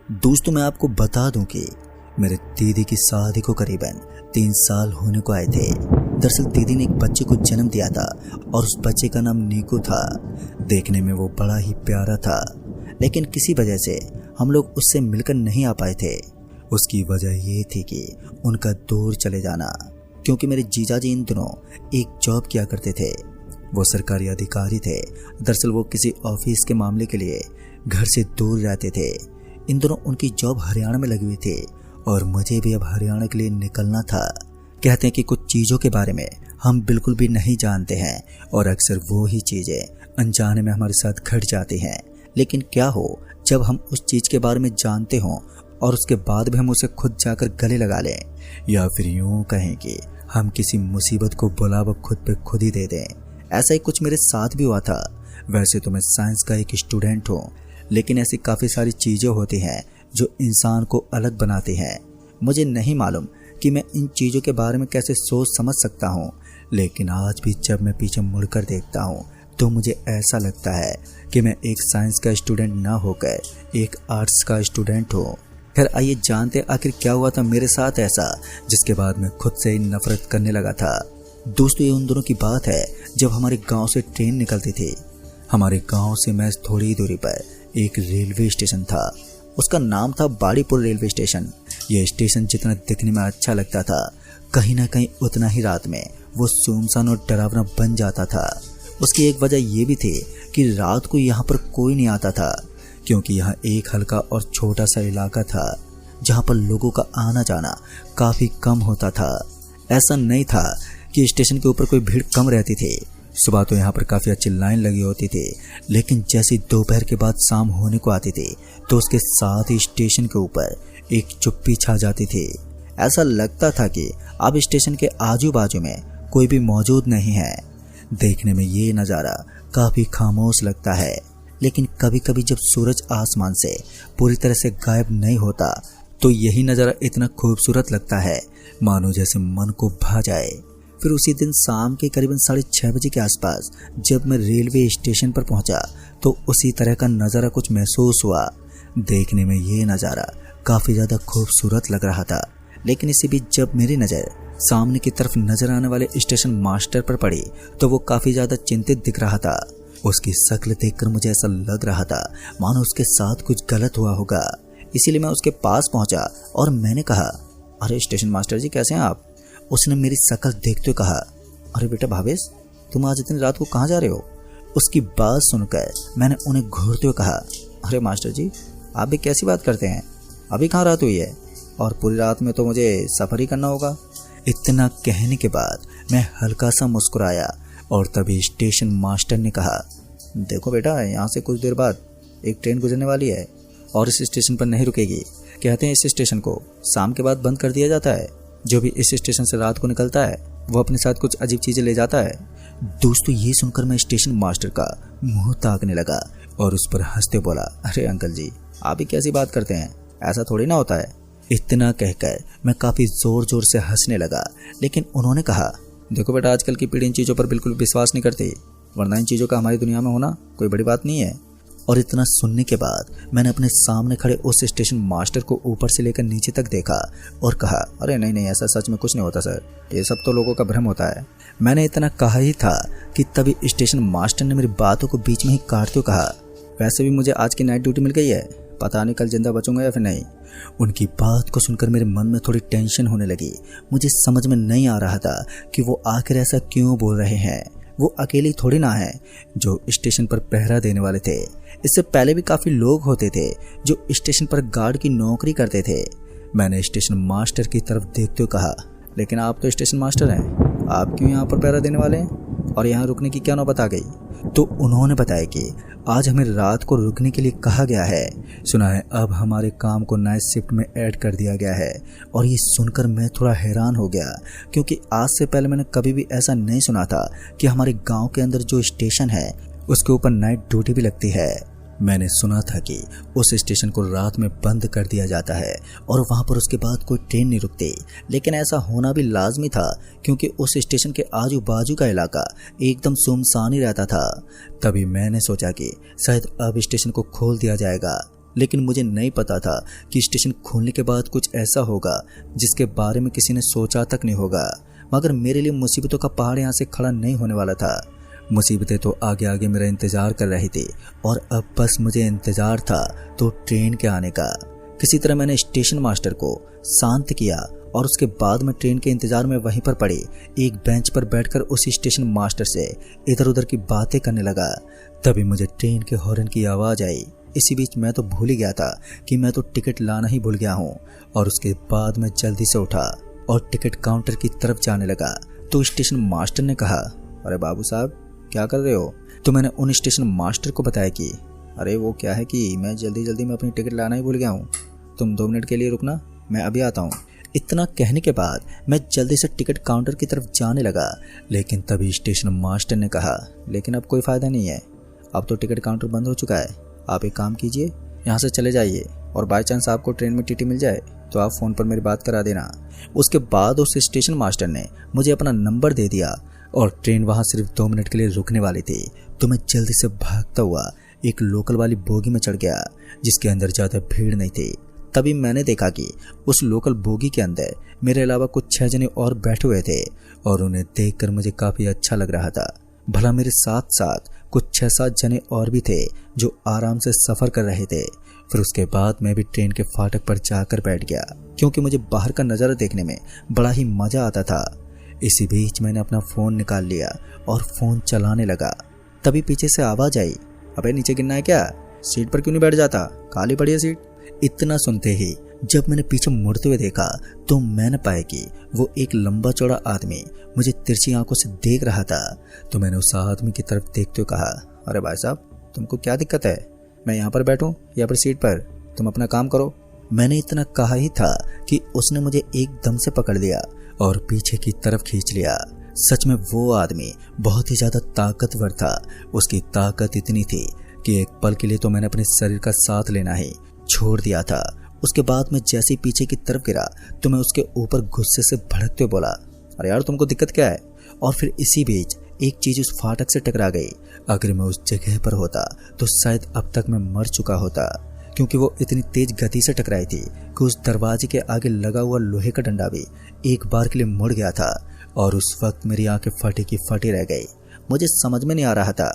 दोस्तों मैं आपको बता दूं कि मेरे दीदी की शादी को करीबन 3 साल होने को आए थे। दरअसल दीदी ने एक बच्चे को जन्म दिया था और उस बच्चे का नाम नीकू था। देखने में वो बड़ा ही प्यारा था, लेकिन किसी वजह से हम लोग उससे मिलकर नहीं आ पाए थे। उसकी वजह ये थी कि उनका दूर चले जाना, क्योंकि मेरे जीजाजी इन दिनों एक जॉब किया करते थे। वो सरकारी अधिकारी थे। दरअसल वो किसी ऑफिस के मामले के लिए घर से दूर रहते थे। इन दिनों उनकी जॉब हरियाणा में लगी हुई थी और मुझे भी अब हरियाणा के लिए निकलना था। कहते हैं कि कुछ चीज़ों के बारे में हम बिल्कुल भी नहीं जानते हैं और अक्सर वो ही चीज़ें अनजाने में हमारे साथ घट जाती हैं। लेकिन क्या हो जब हम उस चीज़ के बारे में जानते हों और उसके बाद भी हम उसे खुद जाकर गले लगा लें, या फिर यूं कहें कि हम किसी मुसीबत को बुलावा खुद पे खुद ही दे दें। ऐसा ही कुछ मेरे साथ भी हुआ था। वैसे तो मैं साइंस का एक स्टूडेंट हूँ, लेकिन ऐसी काफ़ी सारी चीज़ें होती हैं जो इंसान को अलग बनाती हैं। मुझे नहीं मालूम कि मैं इन चीज़ों के बारे में कैसे सोच समझ सकता हूँ, लेकिन आज भी जब मैं पीछे मुड़कर देखता हूँ तो मुझे ऐसा लगता है कि मैं एक साइंस का स्टूडेंट ना होकर एक आर्ट्स का स्टूडेंट हूँ। खैर आइए जानते आखिर क्या हुआ था मेरे साथ ऐसा, जिसके बाद मैं खुद से ही नफरत करने लगा था। दोस्तों ये उन दिनों की बात है जब हमारे गांव से ट्रेन निकलती थी। हमारे गांव से महज थोड़ी ही दूरी पर एक रेलवे स्टेशन था। उसका नाम था बाड़ीपुर रेलवे स्टेशन। यह स्टेशन जितना दिखने में अच्छा लगता था, कहीं ना कहीं उतना ही रात में वो सुनसान और डरावना बन जाता था। उसकी एक वजह यह भी थी कि रात को यहाँ पर कोई नहीं आता था, क्योंकि यहाँ एक हल्का और छोटा सा इलाका था जहाँ पर लोगों का आना जाना काफ़ी कम होता था। ऐसा नहीं था कि स्टेशन के ऊपर कोई भीड़ कम रहती थी। सुबह तो यहाँ पर काफ़ी अच्छी लाइन लगी होती थी, लेकिन जैसे दोपहर के बाद शाम होने को आती थी तो उसके साथ ही स्टेशन के ऊपर एक चुप्पी छा जाती थी। ऐसा लगता था कि अब स्टेशन के आजू बाजू में कोई भी मौजूद नहीं है। देखने में ये नज़ारा काफ़ी खामोश लगता है, लेकिन कभी कभी जब सूरज आसमान से पूरी तरह से गायब नहीं होता तो यही नज़ारा इतना खूबसूरत लगता है मानो जैसे मन को भा जाए। फिर उसी दिन शाम के करीबन 6:30 बजे के आसपास जब मैं रेलवे स्टेशन पर पहुंचा तो उसी तरह का नज़ारा कुछ महसूस हुआ। देखने में ये नज़ारा काफ़ी ज़्यादा खूबसूरत लग रहा था, लेकिन इसी बीच जब मेरी नज़र सामने की तरफ नजर आने वाले स्टेशन मास्टर पर पड़ी तो वो काफ़ी ज़्यादा चिंतित दिख रहा था। उसकी शक्ल देखकर मुझे ऐसा लग रहा था मानो उसके साथ कुछ गलत हुआ होगा। इसीलिए मैं उसके पास पहुंचा और मैंने कहा, अरे स्टेशन मास्टर जी कैसे हैं आप? उसने मेरी शक्ल देखते हुए कहा, अरे बेटा भावेश, तुम आज इतनी रात को कहाँ जा रहे हो? उसकी बात सुनकर मैंने उन्हें घूरते हुए कहा, अरे मास्टर जी आप भी कैसी बात करते हैं, अभी कहाँ रात हुई है और पूरी रात में तो मुझे सफ़र ही करना होगा। इतना कहने के बाद मैं हल्का सा मुस्कुराया और तभी स्टेशन मास्टर ने कहा, देखो बेटा यहाँ से कुछ देर बाद एक ट्रेन गुजरने वाली है और इस स्टेशन पर नहीं रुकेगी। कहते हैं इस स्टेशन को शाम के बाद बंद कर दिया जाता है। जो भी इस स्टेशन से रात को निकलता है वो अपने साथ कुछ अजीब चीज़ें ले जाता है। दोस्तों ये सुनकर मैं स्टेशन मास्टर का मुंह ताकने लगा और उस पर हंसते बोला, अरे अंकल जी आप ही कैसी बात करते हैं, ऐसा थोड़ी ना होता है। इतना कहकर मैं काफ़ी ज़ोर ज़ोर से हंसने लगा, लेकिन उन्होंने कहा, देखो बेटा आजकल की पीढ़ी इन चीज़ों पर बिल्कुल विश्वास नहीं करती, वरना इन चीज़ों का हमारी दुनिया में होना कोई बड़ी बात नहीं है। और इतना सुनने के बाद मैंने अपने सामने खड़े उस स्टेशन मास्टर को ऊपर से लेकर नीचे तक देखा और कहा, अरे नहीं नहीं ऐसा सच में कुछ नहीं होता सर, ये सब तो लोगों का भ्रम होता है। मैंने इतना कहा ही था कि तभी स्टेशन मास्टर ने मेरी बातों को बीच में ही काटते हुए कहा, वैसे भी मुझे आज की नाइट ड्यूटी मिल गई है, पता नहीं कल जिंदा बचूंगा या फिर नहीं। उनकी बात को सुनकर मेरे मन में थोड़ी टेंशन होने लगी। मुझे समझ में नहीं आ रहा था कि वो आखिर ऐसा क्यों बोल रहे हैं। वो अकेले थोड़ी ना है जो स्टेशन पर पहरा देने वाले थे। इससे पहले भी काफ़ी लोग होते थे जो स्टेशन पर गार्ड की नौकरी करते थे। मैंने स्टेशन मास्टर की तरफ देखते हुए कहा, लेकिन आप तो स्टेशन मास्टर हैं, आप क्यों यहाँ पर पहरा देने वाले हैं और यहाँ रुकने की क्या नौबत आ गई? तो उन्होंने बताया कि आज हमें रात को रुकने के लिए कहा गया है। सुना है अब हमारे काम को नाइट शिफ्ट में ऐड कर दिया गया है। और ये सुनकर मैं थोड़ा हैरान हो गया, क्योंकि आज से पहले मैंने कभी भी ऐसा नहीं सुना था कि हमारे गांव के अंदर जो स्टेशन है उसके ऊपर नाइट ड्यूटी भी लगती है। मैंने सुना था कि उस स्टेशन को रात में बंद कर दिया जाता है और वहां पर उसके बाद कोई ट्रेन नहीं रुकती, लेकिन ऐसा होना भी लाजमी था क्योंकि उस स्टेशन के आजू बाजू का इलाका एकदम सुनसान ही रहता था। तभी मैंने सोचा कि शायद अब स्टेशन को खोल दिया जाएगा। लेकिन मुझे नहीं पता था कि स्टेशन खुलने के बाद कुछ ऐसा होगा जिसके बारे में किसी ने सोचा तक नहीं होगा। मगर मेरे लिए मुसीबतों का पहाड़ यहाँ से खड़ा नहीं होने वाला था। मुसीबतें तो आगे आगे मेरा इंतजार कर रही थी और अब बस मुझे इंतजार था तो ट्रेन के आने का। किसी तरह मैंने स्टेशन मास्टर को शांत किया और उसके बाद मैं ट्रेन के इंतजार में वहीं पर पड़ी एक बेंच पर बैठकर उसी स्टेशन मास्टर से इधर उधर की बातें करने लगा। तभी मुझे ट्रेन के हॉर्न की आवाज़ आई। इसी बीच मैं तो भूल ही गया था कि मैं तो टिकट लाना ही भूल गया हूँ। और उसके बाद मैं जल्दी से उठा और टिकट काउंटर की तरफ जाने लगा तो स्टेशन मास्टर ने कहा, अरे बाबू साहब क्या कर रहे हो? तो मैंने उन स्टेशन मास्टर को बताया कि अरे वो क्या है कि मैं जल्दी में अपनी टिकट लाना ही भूल गया हूँ, तुम 2 मिनट के लिए रुकना, मैं अभी आता हूँ। इतना कहने के बाद मैं जल्दी से टिकट काउंटर की तरफ जाने लगा, लेकिन तभी स्टेशन मास्टर ने कहा, लेकिन अब कोई फ़ायदा नहीं है, अब तो टिकट काउंटर बंद हो चुका है। आप एक काम कीजिए, यहाँ से चले जाइए और बाई चांस आपको ट्रेन में टीटी मिल जाए तो आप फ़ोन पर मेरी बात करा देना। उसके बाद उस स्टेशन मास्टर ने मुझे अपना नंबर दे दिया और ट्रेन वहाँ सिर्फ 2 मिनट के लिए रुकने वाली थी। तो मैं जल्दी से भागता हुआ एक लोकल वाली बोगी में चढ़ गया जिसके अंदर ज़्यादा भीड़ नहीं थी। तभी मैंने देखा कि उस लोकल बोगी के अंदर मेरे अलावा कुछ 6 जने और बैठे हुए थे और उन्हें देखकर मुझे काफ़ी अच्छा लग रहा था। भला मेरे साथ साथ कुछ 6-7 जने और भी थे जो आराम से सफ़र कर रहे थे। फिर उसके बाद मैं भी ट्रेन के फाटक पर जाकर बैठ गया क्योंकि मुझे बाहर का नज़ारा देखने में बड़ा ही मज़ा आता था। इसी बीच मैंने अपना फ़ोन निकाल लिया और फ़ोन चलाने लगा। तभी पीछे से आवाज़ आई, अबे नीचे गिरना है क्या? सीट पर क्यों नहीं बैठ जाता, खाली पड़ी है सीट। इतना सुनते ही जब मैंने पीछे मुड़ते हुए देखा तो मैंने पाया कि वो एक लंबा चौड़ा आदमी मुझे तिरछी आंखों से देख रहा था। तो मैंने उस आदमी की तरफ देखते हुए कहा, अरे भाई साहब तुमको क्या दिक्कत है, मैं यहाँ पर बैठूं या फिर सीट पर, तुम अपना काम करो। मैंने इतना कहा ही था कि उसने मुझे एकदम से पकड़ लिया और पीछे की तरफ खींच लिया। सच में वो आदमी बहुत ही ज्यादा ताकतवर था। उसकी ताकत इतनी थी कि एक पल के लिए तो मैंने अपने शरीर का साथ लेना ही छोड़ दिया था। उसके बाद मैं जैसे ही पीछे की तरफ गिरा तो मैं उसके ऊपर गुस्से से भड़कते हुए बोला, अरे यार तुमको दिक्कत क्या है? और फिर इसी बीच एक चीज उस फाटक से टकरा गई। अगर मैं उस जगह पर होता तो शायद अब तक मैं मर चुका होता, क्योंकि वो इतनी तेज गति से टकराई थी कि उस दरवाजे के आगे लगा हुआ लोहे का डंडा भी एक बार के लिए मुड़ गया था। और उस वक्त मेरी आंखें फटी की फटी रह गई। मुझे समझ में नहीं आ रहा था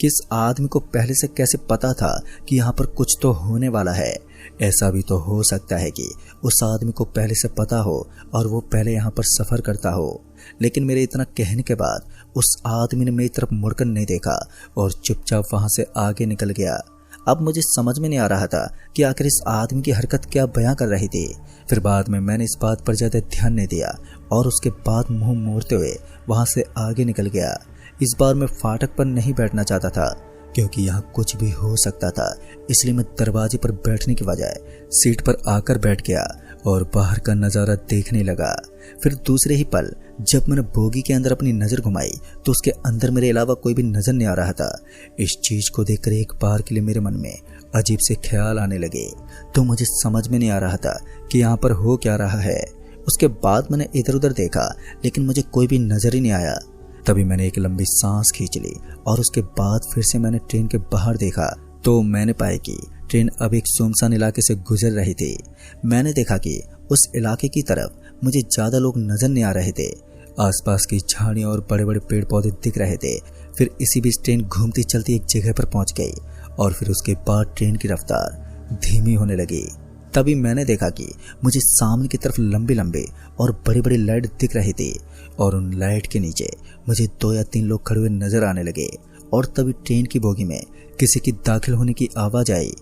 कि इस आदमी को पहले से कैसे पता था कि यहाँ पर कुछ तो होने वाला है। ऐसा भी तो हो सकता है कि उस आदमी को पहले से पता हो और वो पहले यहाँ पर सफ़र करता हो। लेकिन मेरे इतना कहने के बाद उस आदमी ने मेरी तरफ मुड़कर नहीं देखा और चुपचाप वहाँ से आगे निकल गया। अब मुझे समझ में नहीं आ रहा था कि आखिर इस आदमी की हरकत क्या बयां कर रही थी। फिर बाद में मैंने इस बात पर ज़्यादा ध्यान नहीं दिया और उसके बाद मुंह मोड़ते हुए वहाँ से आगे निकल गया। इस बार मैं फाटक पर नहीं बैठना चाहता था क्योंकि यहाँ कुछ भी हो सकता था, इसलिए मैं दरवाजे पर बैठने की बजाय सीट पर आकर बैठ गया और बाहर का नज़ारा देखने लगा। फिर दूसरे ही पल जब मैंने बोगी के अंदर अपनी नज़र घुमाई तो उसके अंदर मेरे अलावा कोई भी नज़र नहीं आ रहा था। इस चीज़ को देखकर एक बार के लिए मेरे मन में अजीब से ख्याल आने लगे। तो मुझे समझ में नहीं आ रहा था कि यहाँ पर हो क्या रहा है। उसके बाद मैंने इधर उधर देखा लेकिन मुझे कोई भी नज़र ही नहीं आया। तभी मैंने एक लंबी सांस खींच ली और उसके बाद फिर से मैंने ट्रेन के बाहर देखा तो मैंने पाया कि ट्रेन अब एक सुनसान इलाके से गुजर रही थी। मैंने देखा कि उस इलाके की तरफ मुझे ज़्यादा लोग नजर नहीं आ रहे थे। आसपास की झाड़ियाँ और बड़े बड़े पेड़ पौधे दिख रहे थे। फिर इसी बीच ट्रेन घूमती चलती एक जगह पर पहुंच गई और फिर उसके बाद ट्रेन की रफ्तार धीमी होने लगी। तभी मैंने देखा कि मुझे सामने की तरफ लंबी लंबी और बड़ी बड़ी लाइट दिख रही थी और उन लाइट के नीचे मुझे 2 या 3 लोग खड़े हुए नजर आने लगे। और तभी ट्रेन की बोगी में किसी की दाखिल होने की आवाज आई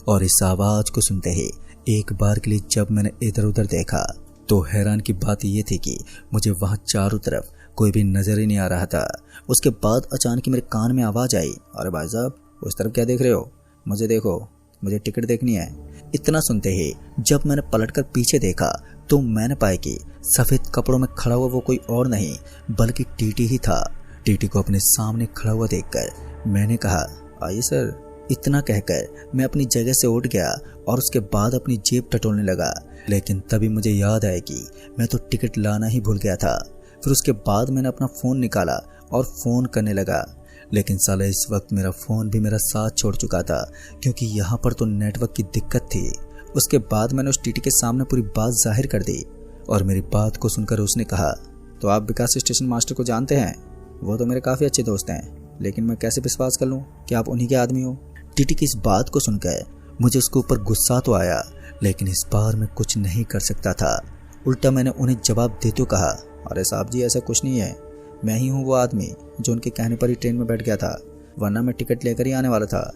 और इस आवाज को सुनते ही एक बार के लिए जब मैंने इधर उधर देखा तो हैरान की बात यह थी कि मुझे वहां चारों तरफ कोई भी नजर ही नहीं आ रहा था। उसके बाद अचानक मेरे कान में आवाज आई, अरे भाई साहब उस तरफ क्या देख रहे हो, मुझे देखो, मुझे टिकट देखनी है। इतना सुनते ही जब मैंने पलटकर पीछे देखा तो मैंने पाया कि सफेद कपड़ों में खड़ा हुआ वो कोई और नहीं बल्कि टीटी ही था। टीटी को अपने सामने खड़ा हुआ देखकर मैंने कहा, आइए सर। इतना कहकर मैं अपनी जगह से उठ गया और उसके बाद अपनी जेब टटोलने लगा। लेकिन तभी मुझे याद आया कि मैं तो टिकट लाना ही भूल गया था। फिर उसके बाद मैंने अपना फ़ोन निकाला और फ़ोन करने लगा। लेकिन साला इस वक्त मेरा फ़ोन भी मेरा साथ छोड़ चुका था, क्योंकि यहाँ पर तो नेटवर्क की दिक्कत थी। उसके बाद मैंने उस टीटी के सामने पूरी बात जाहिर कर दी और मेरी बात को सुनकर उसने कहा, तो आप विकास स्टेशन मास्टर को जानते हैं? वो तो मेरे काफ़ी अच्छे दोस्त हैं, लेकिन मैं कैसे विश्वास कर लूँ कि आप उन्हीं के आदमी हो? टीटी की इस बात को सुनकर मुझे उसके ऊपर गुस्सा तो आया, लेकिन इस बार मैं कुछ नहीं कर सकता था। उल्टा मैंने उन्हें जवाब देते हुए कहा, अरे साहब जी, ऐसा कुछ नहीं है। मैं ही हूँ वो आदमी जो उनके कहने पर ही ट्रेन में बैठ गया था, वरना मैं टिकट लेकर ही आने वाला था।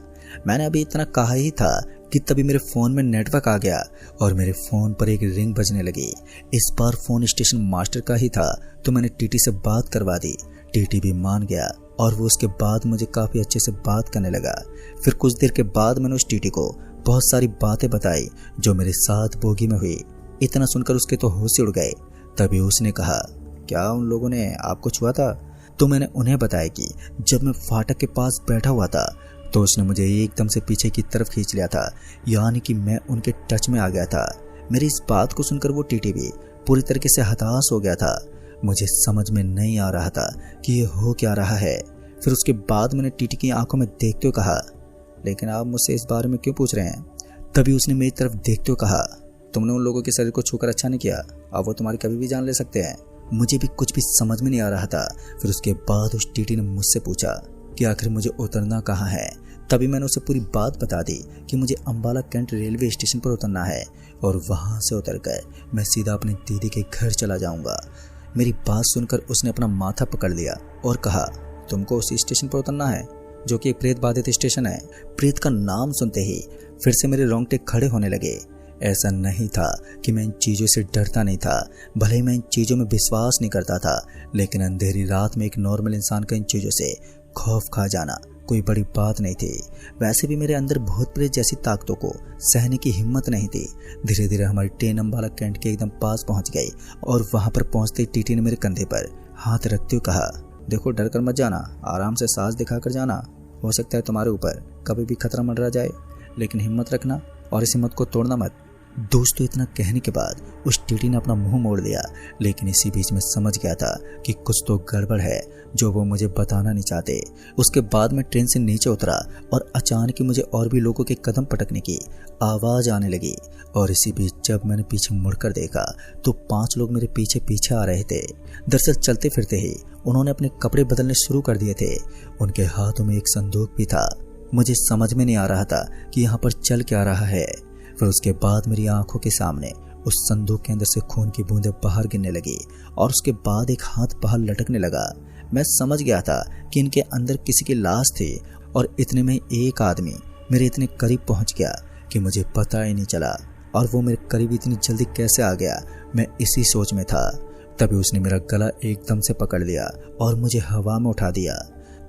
मैंने अभी इतना कहा ही था कि तभी मेरे फ़ोन में नेटवर्क आ गया और मेरे फ़ोन पर एक रिंग बजने लगी। इस बार फ़ोन स्टेशन मास्टर का ही था, तो मैंने टीटी से बात करवा दी। टीटी भी मान गया और वो उसके बाद मुझे काफ़ी अच्छे से बात करने लगा। फिर कुछ देर के बाद मैंने उस टीटी को बहुत सारी बातें बताई जो मेरे साथ बोगी में हुई। इतना सुनकर उसके तो होश उड़ गए। तभी उसने कहा, क्या उन लोगों ने आपको छुआ था? तो मैंने उन्हें बताया कि जब मैं फाटक के पास बैठा हुआ था तो उसने मुझे एकदम से पीछे की तरफ खींच लिया था, यानी कि मैं उनके टच में आ गया था। मेरी इस बात को सुनकर वो टीटी भी पूरी तरीके से हताश हो गया था। मुझे समझ में नहीं आ रहा था कि ये हो क्या रहा है। फिर उसके बाद मैंने टीटी की आंखों में देखते हुए कहा, लेकिन आप मुझसे इस बारे में क्यों पूछ रहे हैं? तभी उसने मेरी तरफ देखते हुए कहा, तुमने उन लोगों के शरीर को छूकर अच्छा नहीं किया, अब वो तुम्हारी कभी भी जान ले सकते हैं। मुझे भी कुछ भी समझ में नहीं आ रहा था। फिर उसके बाद उस टीटी ने मुझसे पूछा कि आखिर मुझे उतरना कहाँ है। तभी मैंने उसे पूरी बात बता दी कि मुझे अंबाला कैंट रेलवे स्टेशन पर उतरना है और वहां से उतरकर मैं सीधा अपनी दीदी के घर चला जाऊंगा। मेरी बात सुनकर उसने अपना माथा पकड़ लिया और कहा, तुमको उसी स्टेशन पर उतरना है जो कि एक प्रेत बाधित स्टेशन है? प्रेत का नाम सुनते ही फिर से मेरे रोंगटे खड़े होने लगे। ऐसा नहीं था कि मैं इन चीज़ों से डरता नहीं था, भले ही मैं इन चीज़ों में विश्वास नहीं करता था, लेकिन अंधेरी रात में एक नॉर्मल इंसान का इन चीज़ों से खौफ खा जाना कोई बड़ी बात नहीं थी। वैसे भी मेरे अंदर भूत प्रेत जैसी ताकतों को सहने की हिम्मत नहीं थी। धीरे धीरे हमारी ट्रेन अंबाला कैंट के एकदम पास पहुंच गई और वहां पर पहुंचते ही टीटी ने मेरे कंधे पर हाथ रखते हुए कहा, देखो डर कर मत जाना, आराम से सांस दिखाकर जाना। हो सकता है तुम्हारे ऊपर कभी भी खतरा मंडरा जाए, लेकिन हिम्मत रखना और इस हिम्मत को तोड़ना मत। दोस्तों, इतना कहने के बाद उस टीटी ने अपना मुंह मोड़ लिया, लेकिन इसी बीच में समझ गया था कि कुछ तो गड़बड़ है जो वो मुझे बताना नहीं चाहते। उसके बाद मैं ट्रेन से नीचे उतरा और अचानक ही मुझे और भी लोगों के कदम पटकने की आवाज़ आने लगी और इसी बीच जब मैंने पीछे मुड़कर देखा तो 5 लोग मेरे पीछे पीछे आ रहे थे। दरअसल चलते फिरते ही उन्होंने अपने कपड़े बदलने शुरू कर दिए थे। उनके हाथों में एक संदूक भी था। मुझे समझ में नहीं आ रहा था कि यहाँ पर चल क्या रहा है। फिर उसके बाद मेरी आंखों के सामने उस संदूक के अंदर से खून की बूंदें बाहर गिरने लगी और उसके बाद एक हाथ बाहर लटकने लगा। मैं समझ गया था कि इनके अंदर किसी की लाश थी और इतने में एक आदमी मेरे इतने करीब पहुंच गया कि मुझे पता ही नहीं चला, और वो मेरे करीब इतनी जल्दी कैसे आ गया, मैं इसी सोच में था। तभी उसने मेरा गला एकदम से पकड़ लिया और मुझे हवा में उठा दिया।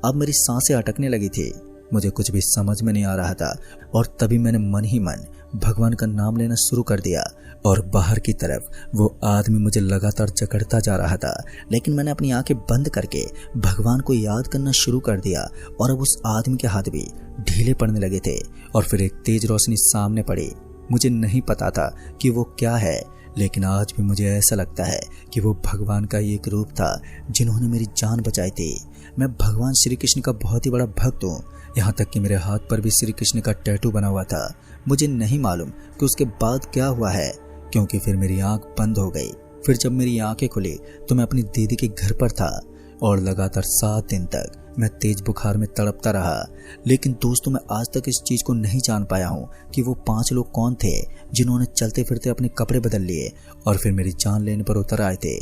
अब मेरी सांसें अटकने लगी थी, मुझे कुछ भी समझ में नहीं आ रहा था और तभी मैंने मन ही मन भगवान का नाम लेना शुरू कर दिया और बाहर की तरफ वो आदमी मुझे लगातार जकड़ता जा रहा था। लेकिन मैंने अपनी आंखें बंद करके भगवान को याद करना शुरू कर दिया और अब उस आदमी के हाथ भी ढीले पड़ने लगे थे और फिर एक तेज रोशनी सामने पड़ी। मुझे नहीं पता था कि वो क्या है, लेकिन आज भी मुझे ऐसा लगता है कि वो भगवान का ही एक रूप था जिन्होंने मेरी जान बचाई थी। मैं भगवान श्री कृष्ण का बहुत ही बड़ा भक्त हूँ, यहाँ तक कि मेरे हाथ पर भी श्री कृष्ण का टैटू बना हुआ था। मुझे नहीं मालूम कि उसके बाद क्या हुआ है, क्योंकि फिर मेरी आंख बंद हो गई। फिर जब मेरी आंखें खुली तो मैं अपनी दीदी के घर पर था और लगातार 7 दिन तक मैं तेज बुखार में तड़पता रहा। लेकिन दोस्तों, मैं आज तक इस चीज़ को नहीं जान पाया हूँ कि वो 5 लोग कौन थे जिन्होंने चलते फिरते अपने कपड़े बदल लिए और फिर मेरी जान लेने पर उतर आए थे।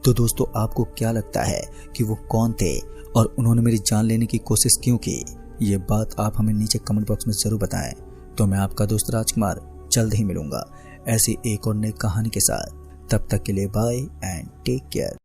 तो दोस्तों, आपको क्या लगता है कि वो कौन थे और उन्होंने मेरी जान लेने की कोशिश क्यों की? ये बात आप हमें नीचे कमेंट बॉक्स में ज़रूर बताएं। तो मैं आपका दोस्त राजकुमार जल्द ही मिलूंगा ऐसी एक और नई कहानी के साथ। तब तक के लिए बाय एंड टेक केयर।